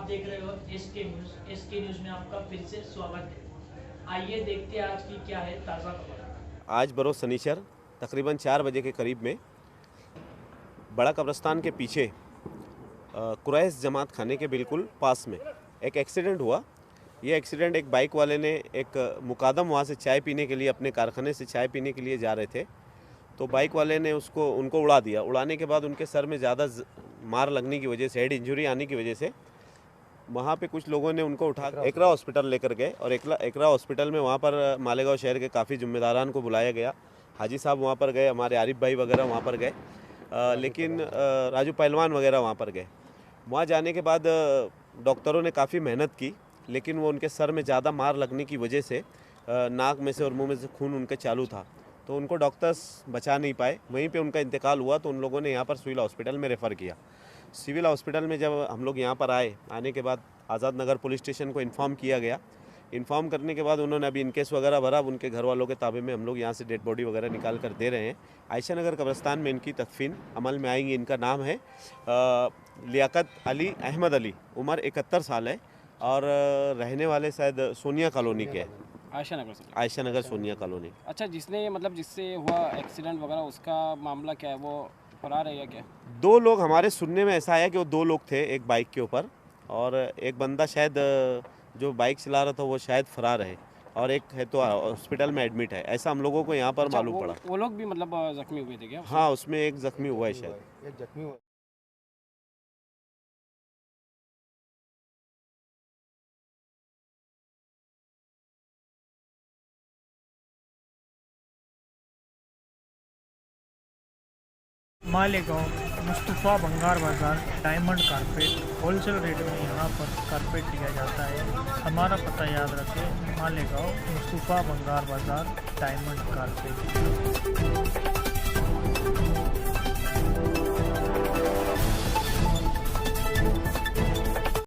देख रहे हो एसके न्यूज़। एसके न्यूज़ में आपका फिर से स्वागत है। आइए देखते हैं आज की क्या है ताज़ा खबर। आज बरोज़ शनिचर तकरीबन 4 बजे के करीब में बड़ा कब्रस्तान के पीछे कुरैश जमात खाने के बिल्कुल पास में एक एक्सीडेंट हुआ। ये एक्सीडेंट एक बाइक वाले ने एक मुकादम वहाँ से चाय पीने के लिए अपने कारखाने से चाय पीने के लिए जा रहे थे, तो बाइक वाले ने उनको उड़ा दिया। उड़ाने के बाद उनके सर में ज़्यादा मार लगने की वजह से, हेड इंजरी आने की वजह से वहाँ पे कुछ लोगों ने उनको उठा एकरा हॉस्पिटल लेकर गए और एकरा हॉस्पिटल में वहाँ पर मालेगांव शहर के काफ़ी जिम्मेदारान को बुलाया गया। हाजी साहब वहाँ पर गए, हमारे आरिफ भाई वगैरह वहाँ पर गए, लेकिन राजू पहलवान वगैरह वहाँ पर गए। वहाँ जाने के बाद डॉक्टरों ने काफ़ी मेहनत की, लेकिन वो उनके सर में ज़्यादा मार लगने की वजह से नाक में से और मुंह में से खून उनके चालू था, तो उनको डॉक्टर्स बचा नहीं पाए। वहीं पे उनका इंतकाल हुआ, तो उन लोगों ने यहाँ पर सिविल हॉस्पिटल में रेफ़र किया। सिविल हॉस्पिटल में जब हम लोग यहाँ पर आने के बाद आज़ाद नगर पुलिस स्टेशन को इन्फॉर्म किया गया। इन्फॉर्म करने के बाद उन्होंने अभी इनकेस वगैरह भरा। अब उनके घर वालों के ताबे में हम लोग यहाँ से डेड बॉडी वगैरह निकाल कर दे रहे हैं। आयशा नगर कब्रस्तान में इनकी तदफीन अमल में आएंगी। इनका नाम है लियाकत अली अहमद अली, उम्र 71 साल है और रहने वाले शायद सोनिया कॉलोनी के हैं, आयशा नगर सोनिया कॉलोनी। अच्छा, जिससे हुआ एक्सीडेंट वगैरह उसका मामला क्या है, वो फरार है या क्या? 2 लोग हमारे सुनने में ऐसा आया कि वो 2 लोग थे एक बाइक के ऊपर, और एक बंदा शायद जो बाइक चला रहा था वो शायद फरार है, और एक है तो हॉस्पिटल में एडमिट है, ऐसा हम लोगों को यहाँ पर मालूम पड़ा। वो लोग भी जख्मी हुए थे क्या? हाँ, उसमें एक जख्मी हुआ है शायद। एक जख्मी हुआ। मालेगांव मुस्तफ़ा बंगार बाज़ार डायमंड कारपेट होलसेल रेट में यहाँ पर कारपेट दिया जाता है। हमारा पता याद रखें, मालेगांव मुस्तफ़ा बंगार बाज़ार डायमंड कारपेट।